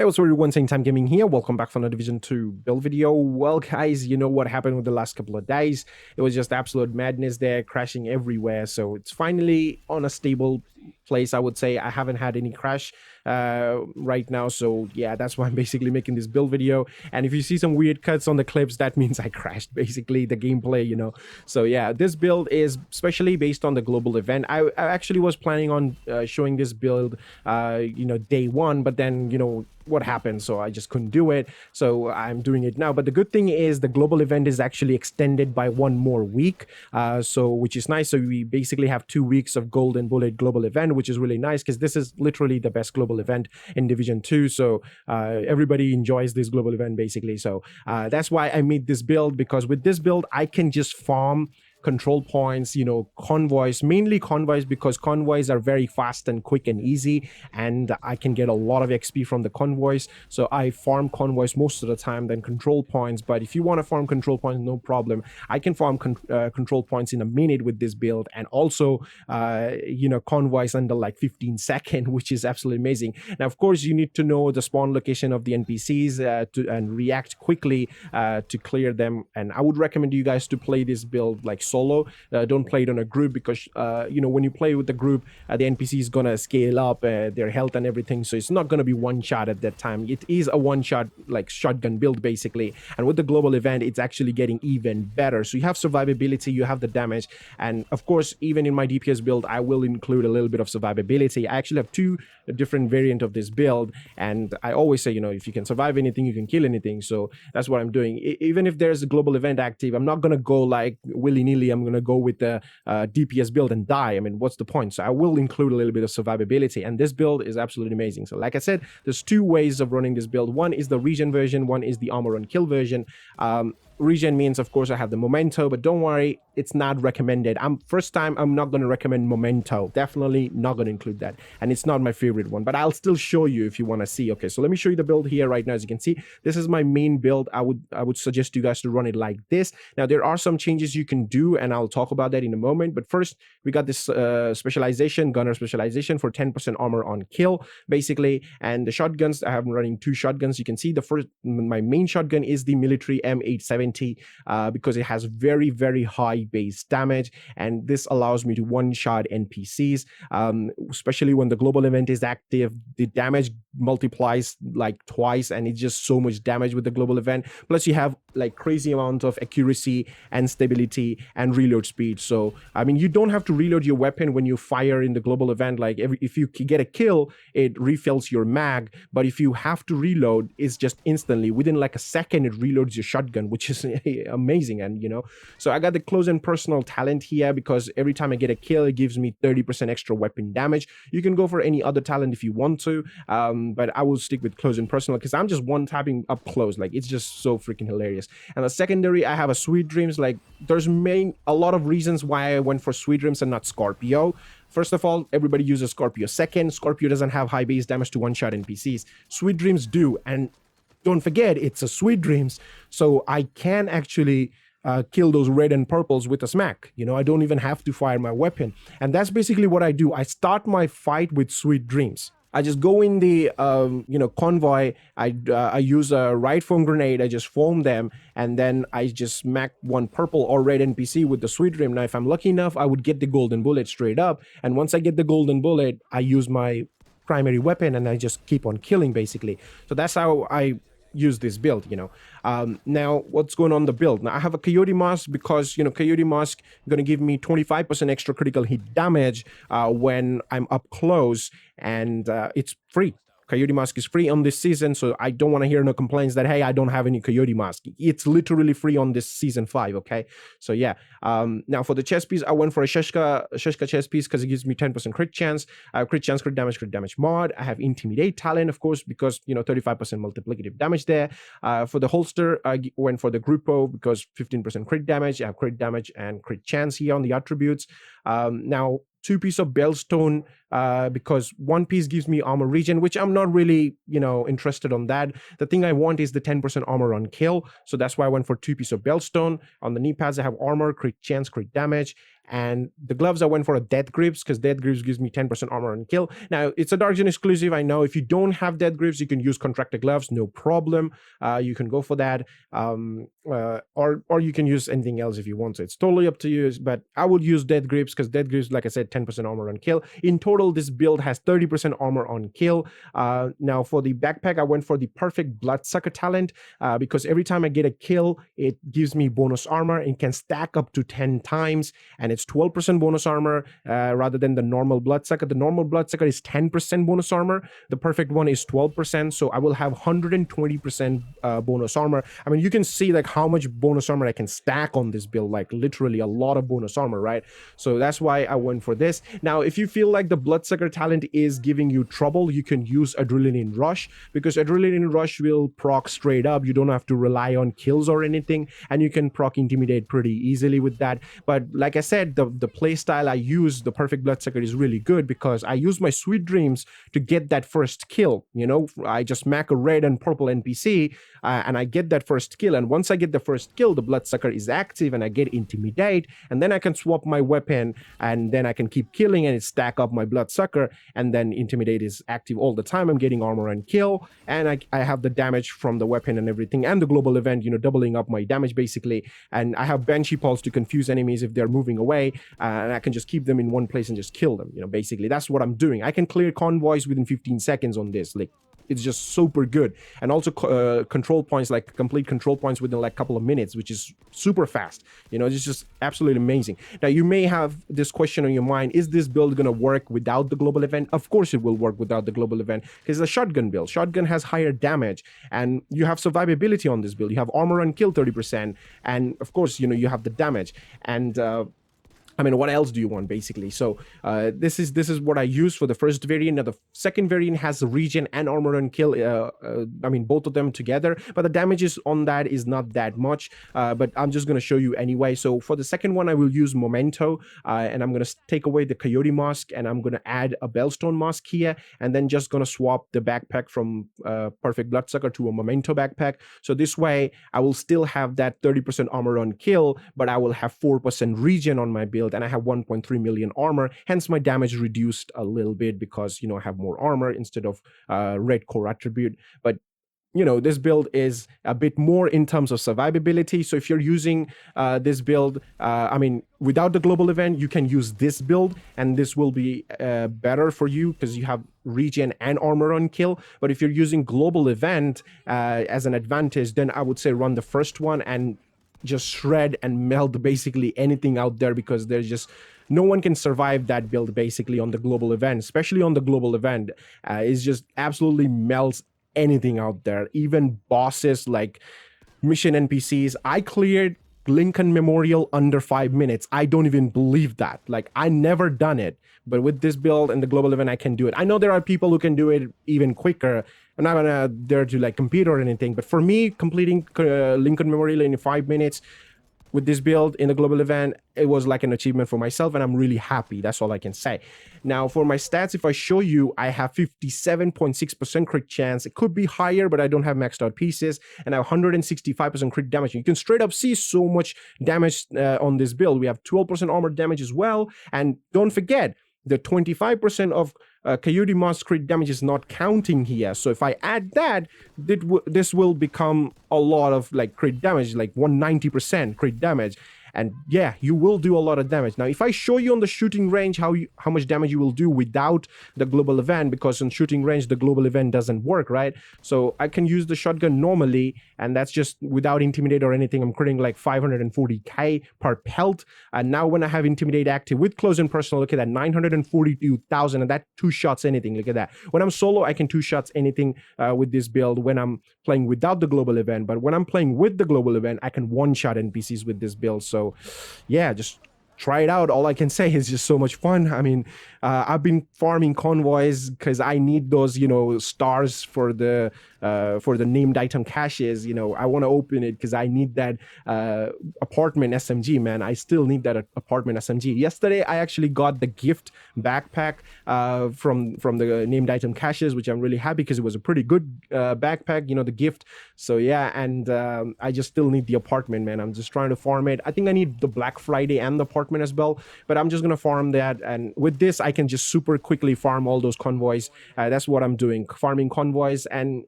what's up everyone, Same Time Gaming here. Welcome back for another Division 2 build video. Well guys, you know what happened with the last couple of days. It was just absolute madness there, crashing everywhere. So it's finally on a stable place, I would say. I haven't had any crash right now, so yeah, that's why I'm basically making this build video. And if you see some weird cuts on the clips, that means I crashed basically the gameplay, you know. So yeah, this build is especially based on the global event. I actually was planning on showing this build day one, but then what happened, so I just couldn't do it, so I'm doing it now. But the good thing is the global event is actually extended by 1 more week, which is nice. So we basically have 2 weeks of Golden Bullet global event, which is really nice because this is literally the best global event in Division 2. So everybody enjoys this global event basically. So that's why I made this build, because with this build I can just farm control points, convoys, mainly convoys, because convoys are very fast and quick and easy, and I can get a lot of XP from the convoys. So I farm convoys most of the time than control points. But if you want to farm control points, no problem. I can farm control points in a minute with this build, and also convoys under like 15 seconds, which is absolutely amazing. Now of course you need to know the spawn location of the NPCs and react quickly to clear them. And I would recommend you guys to play this build like solo. Don't play it on a group, because when you play with the group, the NPC is gonna scale up their health and everything, so it's not gonna be one shot at that time. It is a one shot like shotgun build basically, and with the global event it's actually getting even better. So you have survivability, you have the damage, and of course even in my DPS build I will include a little bit of survivability. I actually have 2 different variant of this build, and I always say, if you can survive anything, you can kill anything. So that's what I'm doing. Even if there's a global event active, I'm not gonna go like willy-nilly. I'm gonna go with the DPS build and die. I mean, what's the point? So I will include a little bit of survivability, and this build is absolutely amazing. So like I said, there's 2 ways of running this build. One is the regen version, one is the armor and kill version. Regen means, of course, I have the memento, but don't worry, it's not recommended. First time I'm not going to recommend memento. Definitely not going to include that, and it's not my favorite one, but I'll still show you if you want to see. Okay, so let me show you the build here right now. As you can see, this is my main build. I would suggest you guys to run it like this. Now there are some changes you can do, and I'll talk about that in a moment. But first, we got this specialization, gunner specialization for 10% armor on kill basically. And the shotguns, I have running 2 shotguns. You can see my main shotgun is the military M870, because it has very, very high base damage, and this allows me to one-shot NPCs, especially when the global event is active. The damage multiplies like twice, and it's just so much damage with the global event. Plus you have like crazy amount of accuracy and stability and reload speed. So I mean, you don't have to reload your weapon when you fire in the global event. Like if you get a kill, it refills your mag, but if you have to reload, it's just instantly within like a second it reloads your shotgun, which is amazing. And so I got the close and personal talent here, because every time I get a kill it gives me 30% extra weapon damage. You can go for any other talent if you want to, but I will stick with close and personal because I'm just one tapping up close. Like, it's just so freaking hilarious. And the secondary, I have a Sweet Dreams. Like, there's a lot of reasons why I went for Sweet Dreams and not Scorpio. First of all, everybody uses Scorpio. Second, Scorpio doesn't have high base damage to one-shot NPCs. Sweet Dreams do, and don't forget, it's a Sweet Dreams, so I can actually kill those red and purples with a smack. I don't even have to fire my weapon. And that's basically what I do. I start my fight with Sweet Dreams. I just go in the convoy. I use a right foam grenade. I just foam them, and then I just smack one purple or red NPC with the Sweet Dream. Now if I'm lucky enough, I would get the golden bullet straight up, and once I get the golden bullet, I use my primary weapon and I just keep on killing basically. So that's how I use this build. Now what's going on the build? Now I have a Coyote Mask, because Coyote Mask gonna give me 25% extra critical hit damage when I'm up close, and it's free. Coyote Mask is free on this season, so I don't want to hear no complaints that, hey, I don't have any Coyote Mask. It's literally free on this season 5, okay? So yeah. Now for the chest piece, I went for a Sheshka chest piece because it gives me 10% crit chance, crit damage mod. I have Intimidate talent, of course, because 35% multiplicative damage there. For the holster, I went for the Grupo because 15% crit damage. I have crit damage and crit chance here on the attributes. Now 2 pieces of Bellstone, because 1 piece gives me armor regen, which I'm not really, interested on that. The thing I want is the 10% armor on kill. So that's why I went for 2 pieces of Bellstone. On the knee pads, I have armor, crit chance, crit damage. And the gloves, I went for a Death Grips because Death Grips gives me 10% armor on kill. Now, it's a Dark Zone exclusive. I know if you don't have Death Grips, you can use Contractor Gloves, no problem. You can go for that. Or you can use anything else if you want to. It's totally up to you, but I would use Death Grips because Death Grips, like I said, 10% armor on kill. In total, this build has 30% armor on kill. Now, for the backpack, I went for the Perfect Bloodsucker talent because every time I get a kill, it gives me bonus armor and can stack up to 10 times, and it's 12% bonus armor rather than the normal Bloodsucker. The normal Bloodsucker is 10% bonus armor. The perfect one is 12%, so I will have 120% bonus armor. I mean, you can see like how much bonus armor I can stack on this build, like literally a lot of bonus armor, right? So that's why I went for this. Now, if you feel like the Bloodsucker talent is giving you trouble, you can use Adrenaline Rush, because Adrenaline Rush will proc straight up. You don't have to rely on kills or anything, and you can proc Intimidate pretty easily with that. But like I said, the playstyle I use, the Perfect Bloodsucker, is really good because I use my Sweet Dreams to get that first kill. You know, I just mac a red and purple NPC and I get that first kill. And once I get the first kill, the Bloodsucker is active and I get Intimidate, and then I can swap my weapon and then I can keep killing and it stack up my Bloodsucker, and then Intimidate is active all the time. I'm getting armor and kill, and I have the damage from the weapon and everything, and the global event, you know, doubling up my damage basically. And I have Banshee Pulse to confuse enemies if they're moving away, and I can just keep them in one place and just kill them, you know, basically. That's what I'm doing. I can clear convoys within 15 seconds on this. Like, it's just super good. And also control points, like complete control points within like a couple of minutes, which is super fast. You know, it's just absolutely amazing. Now, you may have this question on your mind: is this build gonna work without the global event? Of course it will work without the global event, because it's a shotgun build. Shotgun has higher damage, and you have survivability on this build. You have armor and kill 30%, and of course, you know, you have the damage. And I mean, what else do you want, basically? So this is what I use for the first variant. Now, the second variant has regen and armor and kill. I mean, both of them together, but the damages on that is not that much. But I'm just going to show you anyway. So for the second one, I will use Memento, and I'm going to take away the Coyote Mask, and I'm going to add a Bellstone Mask here, and then just going to swap the backpack from Perfect Bloodsucker to a Memento backpack. So this way, I will still have that 30% armor on kill, but I will have 4% regen on my build, and I have 1.3 million armor, hence my damage reduced a little bit because, you know, I have more armor instead of red core attribute. But you know, this build is a bit more in terms of survivability. So if you're using this build, I mean, without the global event, you can use this build, and this will be better for you because you have regen and armor on kill. But if you're using global event as an advantage, then I would say run the first one and just shred and melt basically anything out there, because there's just no one can survive that build basically on the global event. Especially on the global event, it just absolutely melts anything out there, even bosses like mission NPCs. I cleared Lincoln Memorial under 5 minutes. I don't even believe that. Like, I never done it, but with this build and the global event, I can do it. I know there are people who can do it even quicker. I'm not gonna dare to like compete or anything, but for me, completing Lincoln Memorial in 5 minutes with this build in the global event, it was like an achievement for myself, and I'm really happy. That's all I can say. Now, for my stats, if I show you, I have 57.6% crit chance. It could be higher, but I don't have maxed out pieces, and I have 165% crit damage. You can straight up see so much damage on this build. We have 12% armor damage as well, and don't forget, the 25% of Coyote Mask crit damage is not counting here. So if I add that, this will become a lot of like crit damage, like 190% crit damage. And yeah, you will do a lot of damage. Now, if I show you on the shooting range how much damage you will do without the global event, because on shooting range, the global event doesn't work, right? So I can use the shotgun normally, and that's just without Intimidate or anything. I'm critting like 540k per pelt. And now when I have Intimidate active with close and personal, look at that, 942,000, and that two shots anything. Look at that. When I'm solo, I can two shots anything with this build when I'm playing without the global event. But when I'm playing with the global event, I can one-shot NPCs with this build. So yeah, just try it out. All I can say is just so much fun. I mean, I've been farming convoys because I need those, stars for the named item caches. I want to open it because I need that apartment SMG, man. I still need that apartment SMG. Yesterday, I actually got the gift backpack from the named item caches, which I'm really happy because it was a pretty good backpack, the gift. So yeah, and I just still need the apartment, man. I'm just trying to farm it. I think I need the Black Friday and the apartment as well, but I'm just gonna farm that. And with this, I can just super quickly farm all those convoys. That's what I'm doing, farming convoys. And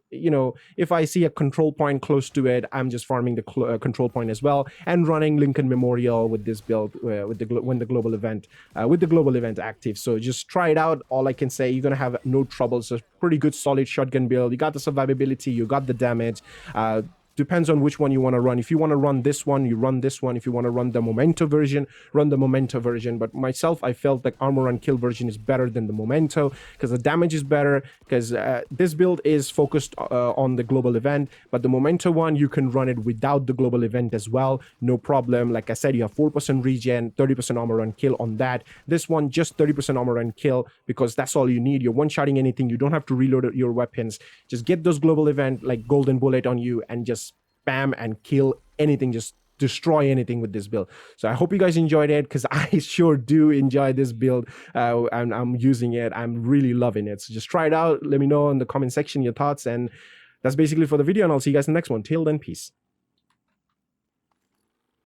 if I see a control point close to it, I'm just farming the control point as well, and running Lincoln Memorial with this build with the global event active. So just try it out. All I can say, you're gonna have no trouble. So pretty good solid shotgun build. You got the survivability, you got the damage. Depends on which one you want to run. If you want to run this one, you run this one. If you want to run the Memento version, run the Memento version. But myself, I felt like Armor and Kill version is better than the Memento because the damage is better, because this build is focused on the global event, but the Memento one, you can run it without the global event as well. No problem. Like I said, you have 4% regen, 30% armor and kill on that. This one, just 30% armor and kill, because that's all you need. You're one-shotting anything. You don't have to reload your weapons. Just get those global event like Golden Bullet on you and just spam and kill anything, just destroy anything with this build. So I hope you guys enjoyed it, because I sure do enjoy this build, and I'm using it. I'm really loving it. So just try it out. Let me know in the comment section your thoughts, and that's basically for the video, and I'll see you guys in the next one. Till then, peace.